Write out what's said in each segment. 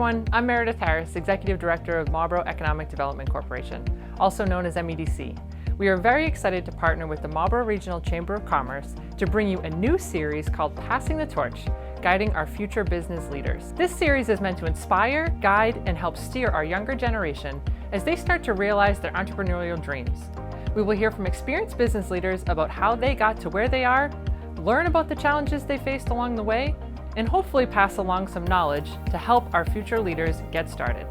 everyone, I'm Meredith Harris, Executive Director of Marlborough Economic Development Corporation, also known as MEDC. We are very excited to partner with the Marlborough Regional Chamber of Commerce to bring you a new series called Passing the Torch, Guiding Our Future Business Leaders. This series is meant to inspire, guide, and help steer our younger generation as they start to realize their entrepreneurial dreams. We will hear from experienced business leaders about how they got to where they are, learn about the challenges they faced along the way, and hopefully pass along some knowledge to help our future leaders get started.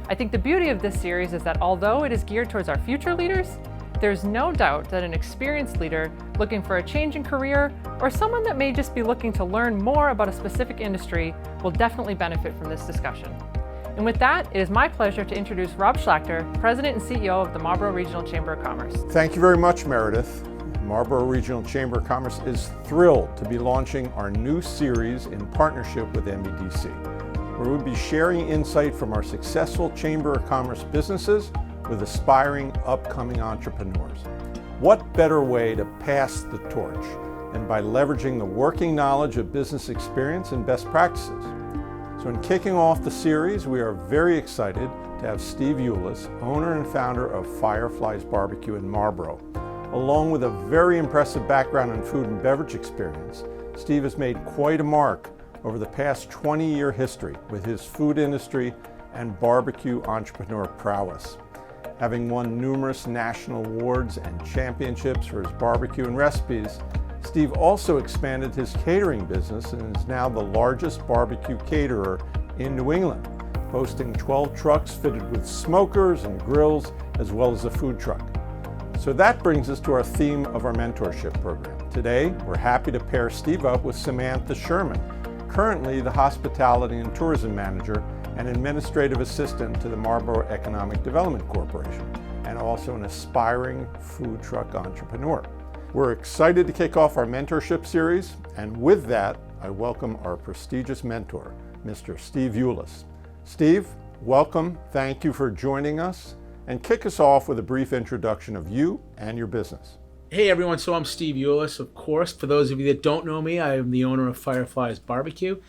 I think the beauty of this series is that although it is geared towards our future leaders, there's no doubt that an experienced leader looking for a change in career or someone that may just be looking to learn more about a specific industry will definitely benefit from this discussion. And with that, it is my pleasure to introduce Rob Schlachter, President and CEO of the Marlborough Regional Chamber of Commerce. Thank you very much, Meredith. Marlborough Regional Chamber of Commerce is thrilled to be launching our new series in partnership with MEDC, where we'll be sharing insight from our successful Chamber of Commerce businesses with aspiring upcoming entrepreneurs. What better way to pass the torch than by leveraging the working knowledge of business experience and best practices? So in kicking off the series, we are very excited to have Steve Eulis, owner and founder of Fireflies Barbecue in Marlborough. Along with a very impressive background in food and beverage experience, Steve has made quite a mark over the past 20-year history with his food industry and barbecue entrepreneur prowess. Having won numerous national awards and championships for his barbecue and recipes, Steve also expanded his catering business and is now the largest barbecue caterer in New England, boasting 12 trucks fitted with smokers and grills, as well as a food truck. So that brings us to our theme of our mentorship program. Today, we're happy to pair Steve up with Samantha Sherman, currently the Hospitality and Tourism Manager and Administrative Assistant to the Marlborough Economic Development Corporation, and also an aspiring food truck entrepreneur. We're excited to kick off our mentorship series, and with that, I welcome our prestigious mentor, Mr. Steve Eulis. Steve, welcome, thank you for joining us. And kick us off with a brief introduction of you and your business. Hey everyone, so I'm Steve Eulis, of course. For those of you that don't know me, I am the owner of Fireflies Barbecue.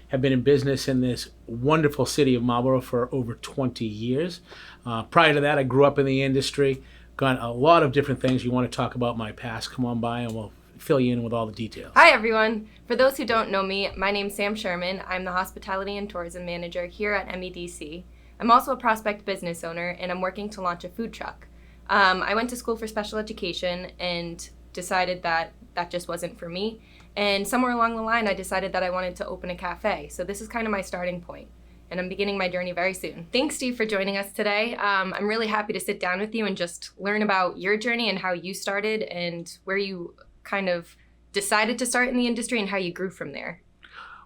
Have been in business in this wonderful city of Marlborough for over 20 years. Prior to that, I grew up in the industry, got a lot of different things. You want to talk about my past, come on by and we'll fill you in with all the details. Hi everyone. For those who don't know me, my name's Sam Sherman. I'm the Hospitality and Tourism Manager here at MEDC. I'm also a prospect business owner, and I'm working to launch a food truck. I went to school for special education and decided that that just wasn't for me. And somewhere along the line, I decided that I wanted to open a cafe. So this is kind of my starting point, and I'm beginning my journey very soon. Thanks, Steve, for joining us today. I'm really happy to sit down with you and just learn about your journey and how you started and where you kind of decided to start in the industry and how you grew from there.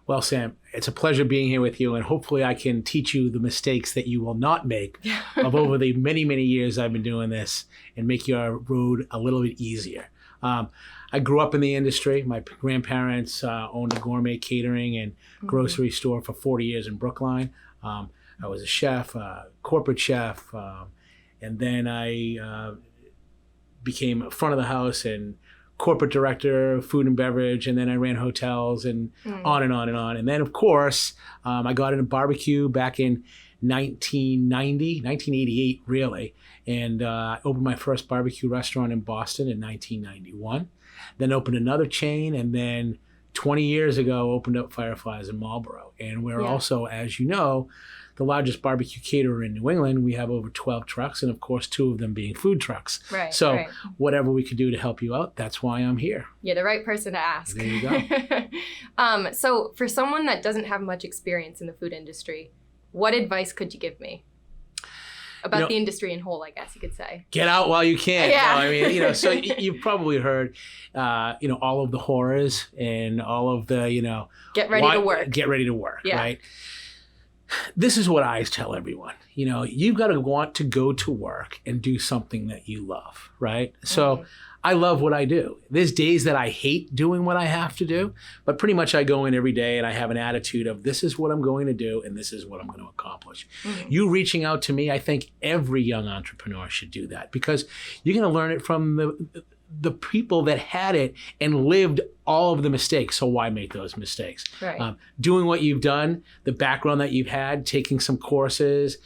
Well, Sam, it's a pleasure being here with you, and hopefully I can teach you the mistakes that you will not make of over the many, many years I've been doing this and make your road a little bit easier. I grew up in the industry. My grandparents owned a gourmet catering and grocery store for 40 years in Brookline. I was a chef, a corporate chef, and then I became a front of the house and corporate director of food and beverage, and then I ran hotels and on and on and on. And then, of course, I got into barbecue back in 1988, really, and opened my first barbecue restaurant in Boston in 1991. Then opened another chain, and then 20 years ago, opened up Fireflies in Marlborough. And we're also, as you know, the largest barbecue caterer in New England. We have over 12 trucks, and of course, 2 of them being food trucks. Right. So whatever we could do to help you out, that's why I'm here. You're the right person to ask. There you go. So for someone that doesn't have much experience in the food industry, what advice could you give me about the industry in whole, I guess you could say? Get out while you can. Yeah. I mean, so you've probably heard, all of the horrors and all of the, Get ready to work. Get ready to work, yeah. Right? This is what I tell everyone. You've got to want to go to work and do something that you love, right? So I love what I do. There's days that I hate doing what I have to do, but pretty much I go in every day and I have an attitude of this is what I'm going to do and this is what I'm going to accomplish. You reaching out to me, I think every young entrepreneur should do that because you're going to learn it from the people that had it and lived all of the mistakes. So why make those mistakes? Right. Doing what you've done, the background that you've had, taking some courses,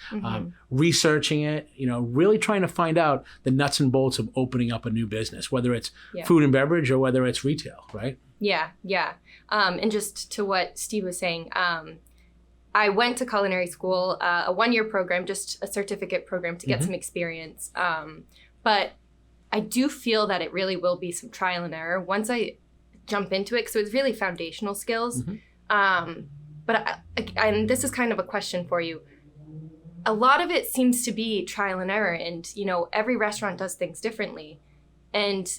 researching it, really trying to find out the nuts and bolts of opening up a new business, whether it's food and beverage or whether it's retail, right? Yeah. And just to what Steve was saying, I went to culinary school, a 1-year program, just a certificate program to get some experience. But I do feel that it really will be some trial and error once I jump into it. So it's really foundational skills. And this is kind of a question for you. A lot of it seems to be trial and error, and every restaurant does things differently. And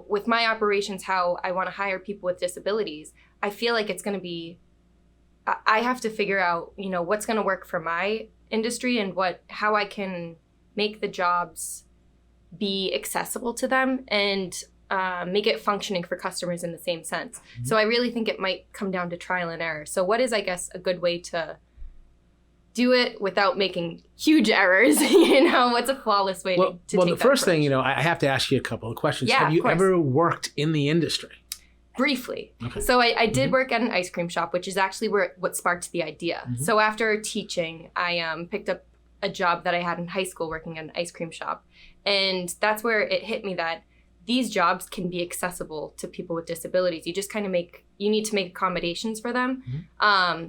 with my operations, how I want to hire people with disabilities, I feel like it's going to be, I have to figure out what's going to work for my industry and how I can make the jobs be accessible to them and make it functioning for customers in the same sense. So I really think it might come down to trial and error. So what is, I guess, a good way to do it without making huge errors? What's a flawless way to take the that first approach? thing, I have to ask you a couple of questions. Yeah, Have you of course. ever worked in the industry? Briefly. Okay. So I did work at an ice cream shop, which is actually what sparked the idea. So after teaching, I picked up a job that I had in high school working at an ice cream shop. And that's where it hit me that these jobs can be accessible to people with disabilities. You just kind of you need to make accommodations for them.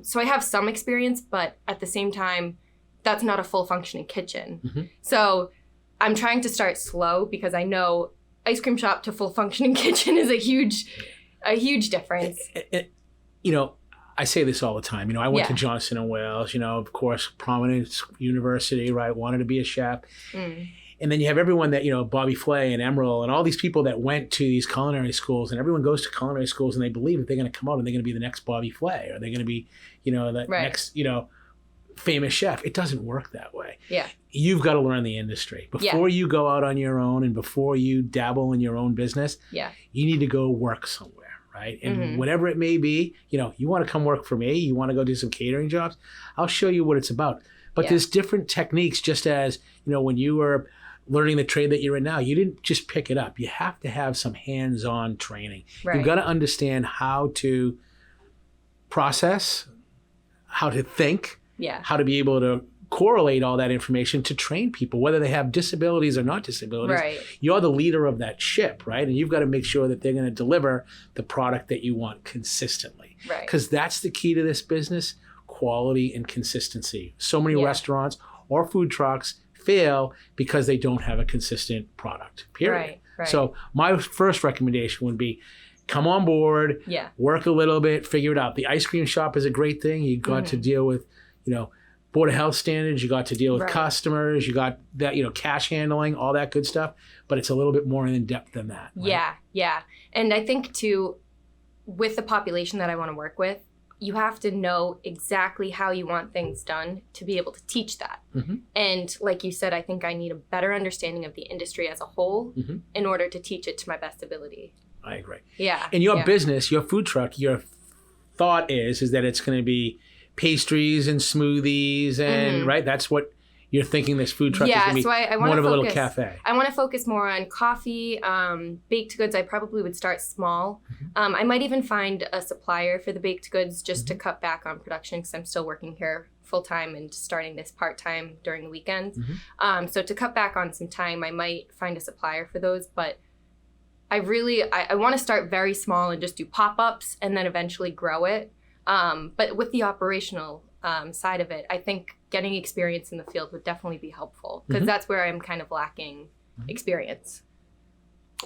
So I have some experience, but at the same time, that's not a full functioning kitchen. So I'm trying to start slow because I know ice cream shop to full functioning kitchen is a huge difference. I say this all the time. I went to Johnson & Wales, of course, prominent university, right? Wanted to be a chef. And then you have everyone that, Bobby Flay and Emerald and all these people that went to these culinary schools, and everyone goes to culinary schools and they believe that they're going to come out and they're going to be the next Bobby Flay, or they're going to be, the next, famous chef. It doesn't work that way. Yeah. You've got to learn the industry. Before you go out on your own and before you dabble in your own business, you need to go work somewhere. Right. And whatever it may be, you want to come work for me, you want to go do some catering jobs, I'll show you what it's about. But there's different techniques, just as, when you were learning the trade that you're in now, you didn't just pick it up. You have to have some hands-on training. Right. You've got to understand how to process, how to think, how to be able to correlate all that information to train people, whether they have disabilities or not disabilities. Right. You're the leader of that ship, right? And you've got to make sure that they're going to deliver the product that you want consistently. Right. Because that's the key to this business, quality and consistency. So many restaurants or food trucks fail because they don't have a consistent product, period. Right. So my first recommendation would be, come on board, work a little bit, figure it out. The ice cream shop is a great thing. You got to deal with, Board of Health standards, you got to deal with customers, you got that, cash handling, all that good stuff, but it's a little bit more in depth than that. Right? Yeah. And I think too, with the population that I want to work with, you have to know exactly how you want things done to be able to teach that. And like you said, I think I need a better understanding of the industry as a whole in order to teach it to my best ability. I agree. Yeah. And your business, your food truck, your thought is that it's going to be pastries and smoothies and right? That's what you're thinking this food truck is going to be, so I more of a little cafe. I want to focus more on coffee, baked goods. I probably would start small. I might even find a supplier for the baked goods just to cut back on production because I'm still working here full-time and starting this part-time during the weekends. So to cut back on some time, I might find a supplier for those, but I want to start very small and just do pop-ups and then eventually grow it. But with the operational side of it, I think getting experience in the field would definitely be helpful because that's where I'm kind of lacking experience.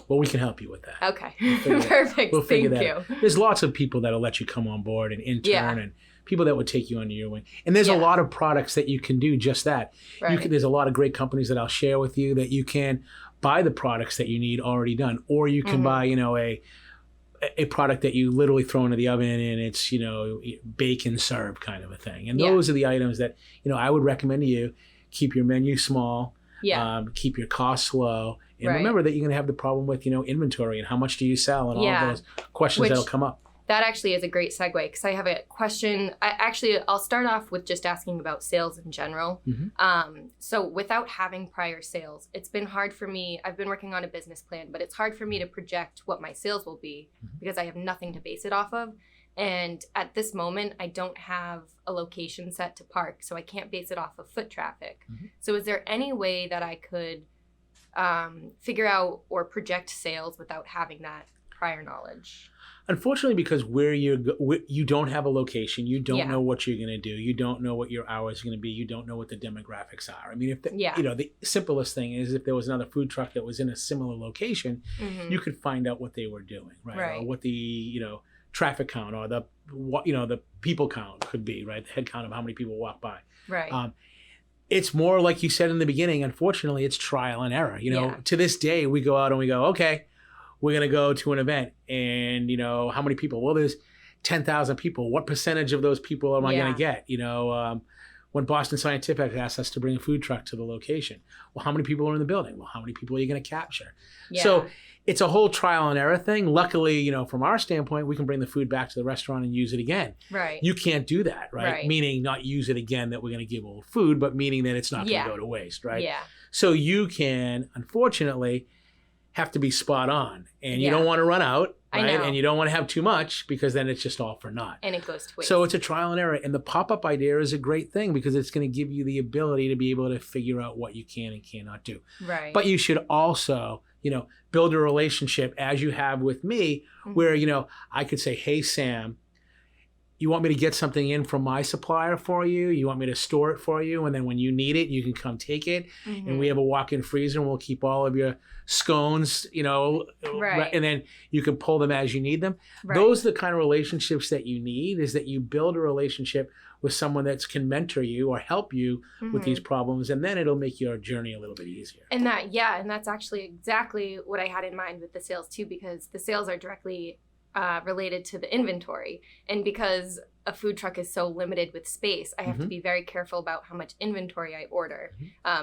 Well, we can help you with that. Okay. Perfect. We'll figure Thank that you. out. There's lots of people that'll let you come on board and intern and people that would take you under your wing. And there's a lot of products that you can do just that. Right. There's a lot of great companies that I'll share with you that you can buy the products that you need already done, or you can buy, a product that you literally throw into the oven and it's, bake and serve kind of a thing. And those are the items that, I would recommend to you. Keep your menu small, keep your costs low. And remember that you're going to have the problem with, inventory and how much do you sell and all of those questions that'll come up. that actually is a great segue because I have a question. I'll start off with just asking about sales in general. So without having prior sales, it's been hard for me. I've been working on a business plan, but it's hard for me to project what my sales will be because I have nothing to base it off of. And at this moment, I don't have a location set to park, so I can't base it off of foot traffic. So is there any way that I could figure out or project sales without having that prior knowledge? Unfortunately, because you don't have a location, you don't know what you're going to do, you don't know what your hours are going to be, you don't know what the demographics are. I mean, if the simplest thing is if there was another food truck that was in a similar location, you could find out what they were doing, right? Or what the traffic count or the people count could be, right? The head count of how many people walk by, right? It's more like you said in the beginning. Unfortunately, it's trial and error. To this day, we go out and we go, okay, we're going to go to an event and, how many people? Well, there's 10,000 people. What percentage of those people am I going to get? When Boston Scientific asked us to bring a food truck to the location, well, how many people are in the building? Well, how many people are you going to capture? So it's a whole trial and error thing. Luckily, from our standpoint, we can bring the food back to the restaurant and use it again. Right. You can't do that, right? Meaning not use it again that we're going to give old food, but meaning that it's not going to go to waste, right? Yeah. So you can, unfortunately, have to be spot on, and you don't want to run out, right? And you don't want to have too much because then it's just all for naught. And it goes to waste. So it's a trial and error, and the pop-up idea is a great thing because it's going to give you the ability to be able to figure out what you can and cannot do. Right. But you should also, build a relationship as you have with me, where I could say, "Hey, Sam, you want me to get something in from my supplier for you? You want me to store it for you? And then when you need it, you can come take it. And we have a walk-in freezer and we'll keep all of your scones, and then you can pull them as you need them." Those are the kind of relationships that you need, is that you build a relationship with someone that can mentor you or help you with these problems. And then it'll make your journey a little bit easier. And that's actually exactly what I had in mind with the sales too, because the sales are directly related to the inventory. And because a food truck is so limited with space, I have to be very careful about how much inventory I order.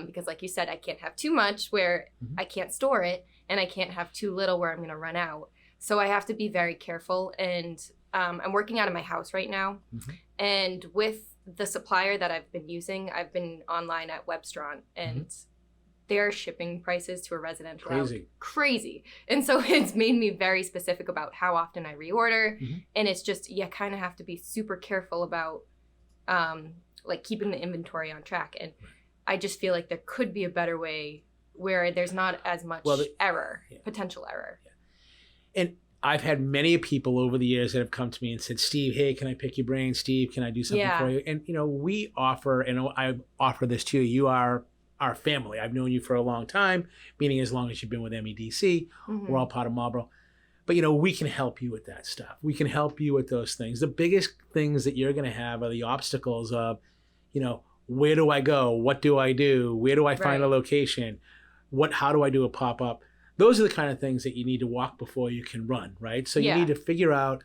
Because like you said, I can't have too much where I can't store it, and I can't have too little where I'm going to run out. So I have to be very careful. And I'm working out of my house right now. And with the supplier that I've been using, I've been online at Webstaurant, and their shipping prices to a residential crazy. And so it's made me very specific about how often I reorder. And it's just, you kind of have to be super careful about keeping the inventory on track. And I just feel like there could be a better way where there's not as much potential error. And I've had many people over the years that have come to me and said, "Steve, hey, can I pick your brain? Steve, can I do something for you?" And, we offer, and I offer this to you. You are our family. I've known you for a long time, meaning as long as you've been with MEDC. We're all part of Marlborough. But, we can help you with that stuff. We can help you with those things. The biggest things that you're going to have are the obstacles of, where do I go? What do I do? Where do I find a location? How do I do a pop-up? Those are the kind of things that you need to walk before you can run, right? So you need to figure out,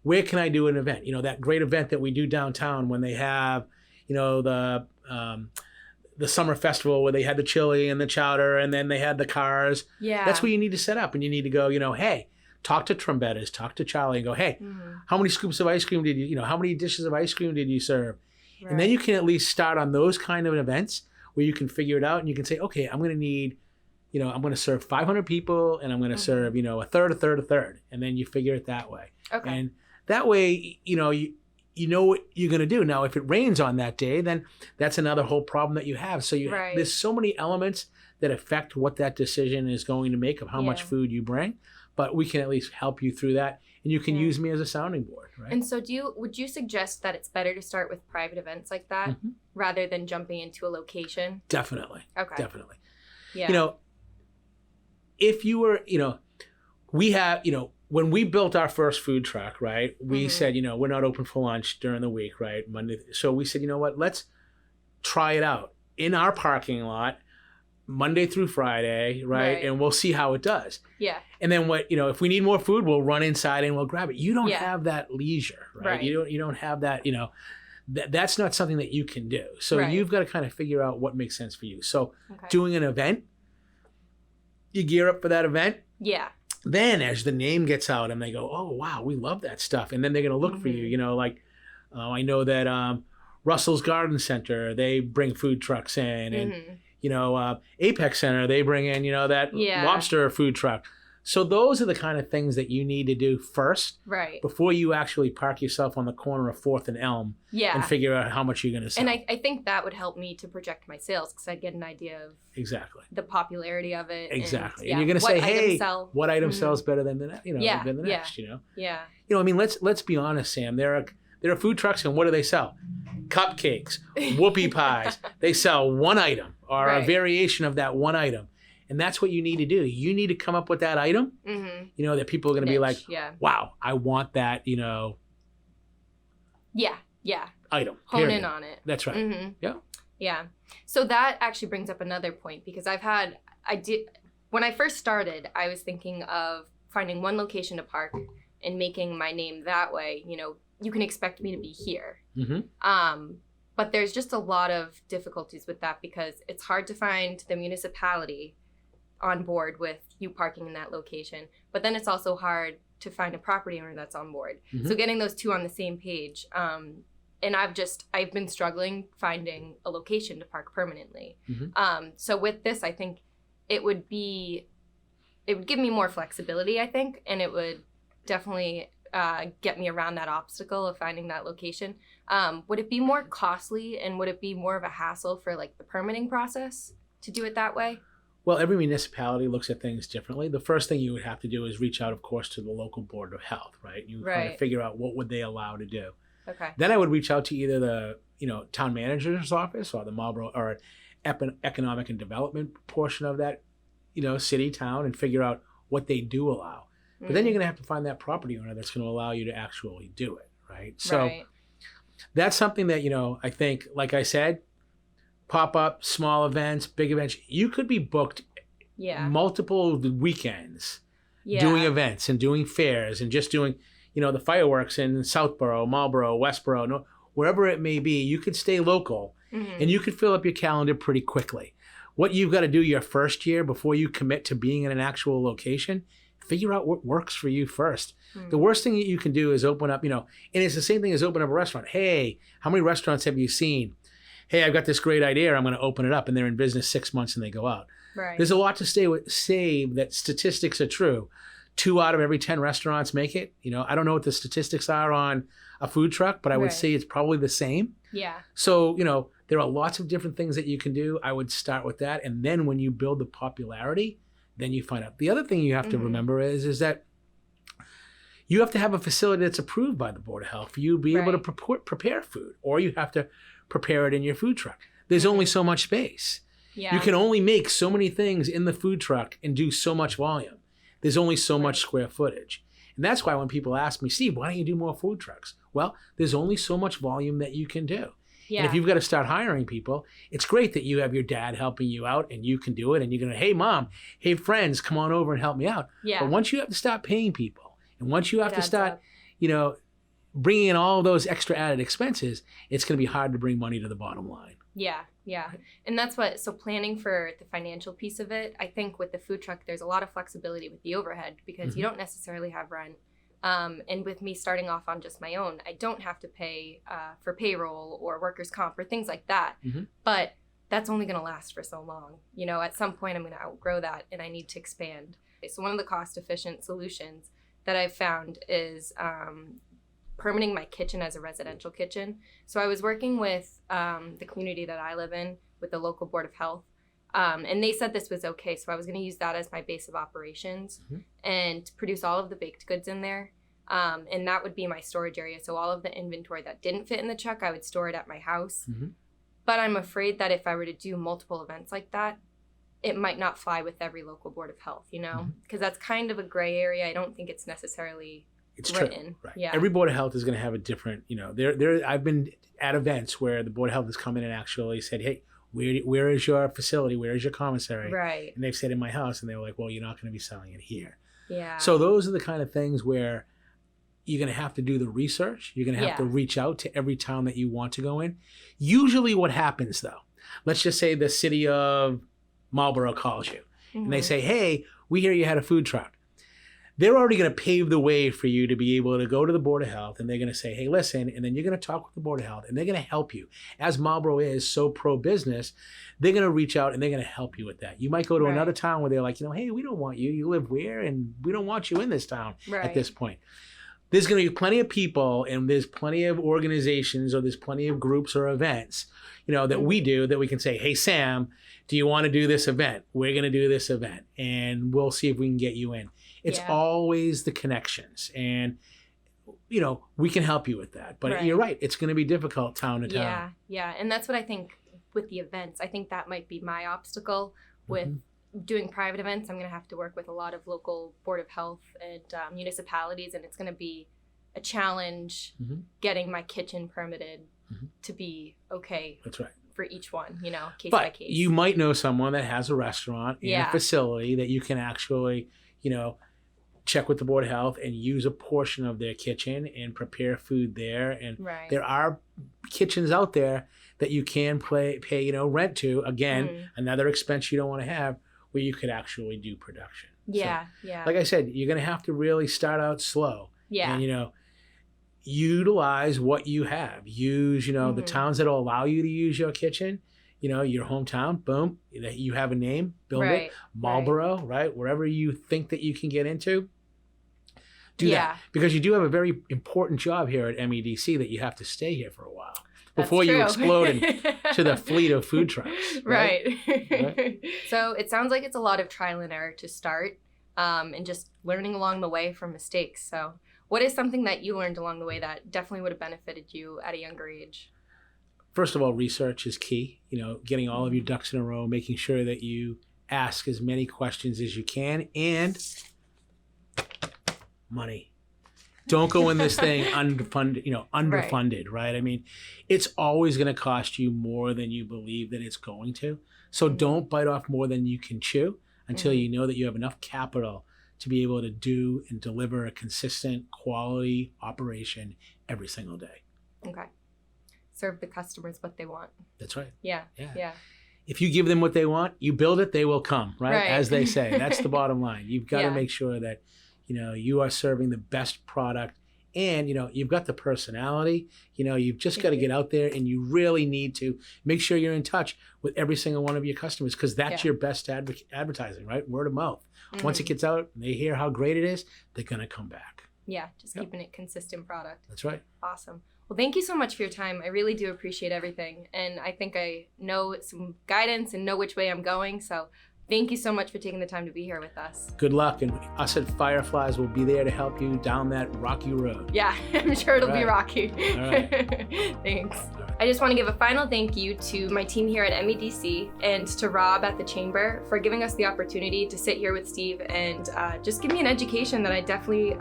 where can I do an event? That great event that we do downtown when they have, the summer festival where they had the chili and the chowder and then they had the cars. That's where you need to set up, and you need to go, hey, talk to Trombettas, talk to Charlie and go, hey, how many scoops of ice cream did you, how many dishes of ice cream did you serve? And then you can at least start on those kind of events where you can figure it out, and you can say, okay, I'm going to need, I'm going to serve 500 people, and I'm going to serve, a third. And then you figure it that way. Okay. And that way, you know what you're going to do. Now, if it rains on that day, then that's another whole problem that you have. So there's so many elements that affect what that decision is going to make of how much food you bring. But we can at least help you through that. And you can use me as a sounding board, right? And so would you suggest that it's better to start with private events like that rather than jumping into a location? Definitely. Okay. Definitely. Yeah. If you were, we have, when we built our first food truck, right, we said, we're not open for lunch during the week, right, Monday. So we said, you know what, let's try it out in our parking lot Monday through Friday, right? And we'll see how it does. Yeah. And then if we need more food, we'll run inside and we'll grab it. You don't have that leisure, right? You don't have that, that's not something that you can do. So you've got to kind of figure out what makes sense for you. So doing an event, you gear up for that event. Yeah. then as the name gets out and they go, oh, wow, we love that stuff. And then they're going to look for you, you know, like I know that Russell's Garden Center, they bring food trucks in. And, you know, Apex Center, they bring in, you know, that lobster food truck. So those are the kind of things that you need to do first, right, before you actually park yourself on the corner of 4th and Elm and figure out how much you're going to sell. And I think that would help me to project my sales because I'd get an idea of the popularity of it. Exactly. And you're going to say, hey, what item sells better than the, you know, than the next, you know? Yeah. You know, I mean, let's be honest, Sam. There are food trucks, and what do they sell? Cupcakes, whoopie pies. They sell one item or a variation of that one item. And that's what you need to do. You need to come up with that item, you know, that people are going to be like, wow, I want that, you know. Item. Hone in on it. That's right. Yeah. So that actually brings up another point because when I first started, I was thinking of finding one location to park and making my name that way. You know, you can expect me to be here. But there's just a lot of difficulties with that because it's hard to find the municipality on board with you parking in that location. But then it's also hard to find a property owner that's on board. So getting those two on the same page. And I've been struggling finding a location to park permanently. So with this, I think it would give me more flexibility, I think, and it would definitely get me around that obstacle of finding that location. Would it be more costly and would it be more of a hassle for like the permitting process to do it that way? Well, every municipality looks at things differently. The first thing you would have to do is reach out, of course, to the local board of health, right? You kind of figure out what would they allow to do. Okay. Then I would reach out to either the, you know, town manager's office or the Marlborough or economic and development portion of that, you know, city, town, and figure out what they do allow. But then you're going to have to find that property owner that's going to allow you to actually do it, right? So that's something that, you know, I think, like I said, pop-up, small events, big events, you could be booked multiple weekends doing events and doing fairs and just doing, you know, the fireworks in Southborough, Marlborough, Westborough, wherever it may be. You could stay local and you could fill up your calendar pretty quickly. What you've got to do your first year before you commit to being in an actual location, figure out what works for you first. The worst thing that you can do is open up, you know, and it's the same thing as open up a restaurant. Hey, how many restaurants have you seen? Hey, I've got this great idea. I'm going to open it up, and they're in business 6 months and they go out. Right. There's a lot to say that statistics are true. 2 out of every 10 restaurants make it. You know, I don't know what the statistics are on a food truck, but I would say it's probably the same. Yeah. So, you know, there are lots of different things that you can do. I would start with that. And then when you build the popularity, then you find out. The other thing you have to remember is that you have to have a facility that's approved by the Board of Health for you to be able to prepare food, or you have to prepare it in your food truck. There's only so much space. Yeah. You can only make so many things in the food truck and do so much volume. There's only so much square footage. And that's why when people ask me, Steve, why don't you do more food trucks? Well, there's only so much volume that you can do. Yeah. And if you've got to start hiring people, it's great that you have your dad helping you out and you can do it. And you're going to, hey, mom, hey, friends, come on over and help me out. Yeah. But once you have to start paying people and once you have to start, you know, bringing in all those extra added expenses, it's going to be hard to bring money to the bottom line. Yeah, yeah. And that's so planning for the financial piece of it, I think with the food truck, there's a lot of flexibility with the overhead because you don't necessarily have rent. And with me starting off on just my own, I don't have to pay for payroll or workers' comp or things like that. But that's only going to last for so long. You know, at some point I'm going to outgrow that and I need to expand. So one of the cost-efficient solutions that I've found is permitting my kitchen as a residential kitchen. So I was working with the community that I live in with the local Board of Health. And they said this was okay. So I was going to use that as my base of operations and produce all of the baked goods in there. And that would be my storage area. So all of the inventory that didn't fit in the truck, I would store it at my house. But I'm afraid that if I were to do multiple events like that, it might not fly with every local Board of Health, you know, because that's kind of a gray area. I don't think it's necessarily written. True. Right. Yeah. Every Board of Health is going to have a different, you know, I've been at events where the Board of Health has come in and actually said, hey, where is your facility? Where is your commissary? Right. And they've said in my house, and they were like, well, you're not going to be selling it here. Yeah. So those are the kind of things where you're going to have to do the research. You're going to have to reach out to every town that you want to go in. Usually what happens though, let's just say the city of Marlborough calls you and they say, hey, we hear you had a food truck. they're already going to pave the way for you to be able to go to the Board of Health, and they're going to say, hey, listen, and then you're going to talk with the Board of Health, and they're going to help you. As Marlborough is so pro-business, they're going to reach out and they're going to help you with that. You might go to another town where they're like, hey, we don't want you. You live where? And we don't want you in this town at this point. There's going to be plenty of people, and there's plenty of organizations, or there's plenty of groups or events, that we do, that we can say, hey, Sam, do you want to do this event? We're going to do this event, and we'll see if we can get you in. It's always the connections, and we can help you with that. But you're right, it's going to be difficult town to town. Yeah, and that's what I think with the events. I think that might be my obstacle with doing private events. I'm going to have to work with a lot of local Board of Health and municipalities, and it's going to be a challenge getting my kitchen permitted to be okay. That's right. For each one, case but by case. You might know someone that has a restaurant and a facility that you can actually, check with the Board of Health and use a portion of their kitchen and prepare food there. And there are kitchens out there that you can pay, rent to. Again, another expense you don't want to have, where you could actually do production. Yeah. Like I said, you're going to have to really start out slow. Yeah. And, utilize what you have. Use, the towns that will allow you to use your kitchen. Your hometown, boom, you have a name, build it. Marlborough, right? Wherever you think that you can get into, do that. Because you do have a very important job here at MEDC that you have to stay here for a while before you explode into the fleet of food trucks. Right. So it sounds like it's a lot of trial and error to start, and just learning along the way from mistakes. So what is something that you learned along the way that definitely would have benefited you at a younger age? First of all, research is key. Getting all of your ducks in a row, making sure that you ask as many questions as you can, and money. Don't go in this thing underfunded, right? I mean, it's always going to cost you more than you believe that it's going to. So don't bite off more than you can chew until you know that you have enough capital to be able to do and deliver a consistent quality operation every single day. Okay. Serve the customers what they want. That's right. Yeah. If you give them what they want, you build it, they will come, right? As they say. That's the bottom line. You've got to make sure that, you are serving the best product, and, you've got the personality. You've just got to get out there, and you really need to make sure you're in touch with every single one of your customers, because that's your best advertising, right? Word of mouth. Once it gets out and they hear how great it is, they're going to come back. Yeah, just keeping it consistent product. That's right. Awesome. Well, thank you so much for your time. I really do appreciate everything. And I think I know some guidance and know which way I'm going. So thank you so much for taking the time to be here with us. Good luck. And us at Fireflies will be there to help you down that rocky road. Yeah, I'm sure it'll be rocky. All right. Thanks. I just want to give a final thank you to my team here at MEDC and to Rob at the Chamber for giving us the opportunity to sit here with Steve and just give me an education that I definitely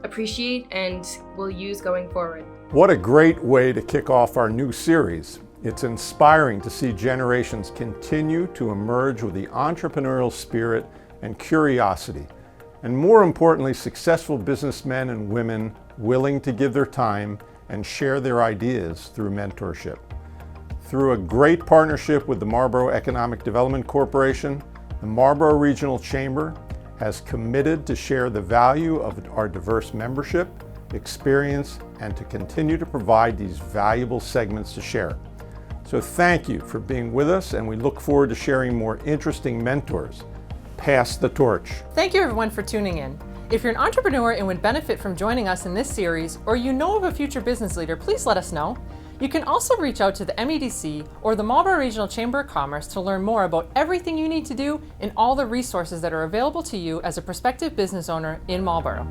appreciate and will use going forward. What a great way to kick off our new series. It's inspiring to see generations continue to emerge with the entrepreneurial spirit and curiosity, and more importantly, successful businessmen and women willing to give their time and share their ideas through mentorship. Through a great partnership with the Marlborough Economic Development Corporation, the Marlborough Regional Chamber has committed to share the value of our diverse membership, experience, and to continue to provide these valuable segments to share. So thank you for being with us, and we look forward to sharing more interesting mentors. Pass the torch. Thank you everyone for tuning in. If you're an entrepreneur and would benefit from joining us in this series, or you know of a future business leader, please let us know. You can also reach out to the MEDC or the Marlborough Regional Chamber of Commerce to learn more about everything you need to do and all the resources that are available to you as a prospective business owner in Marlborough.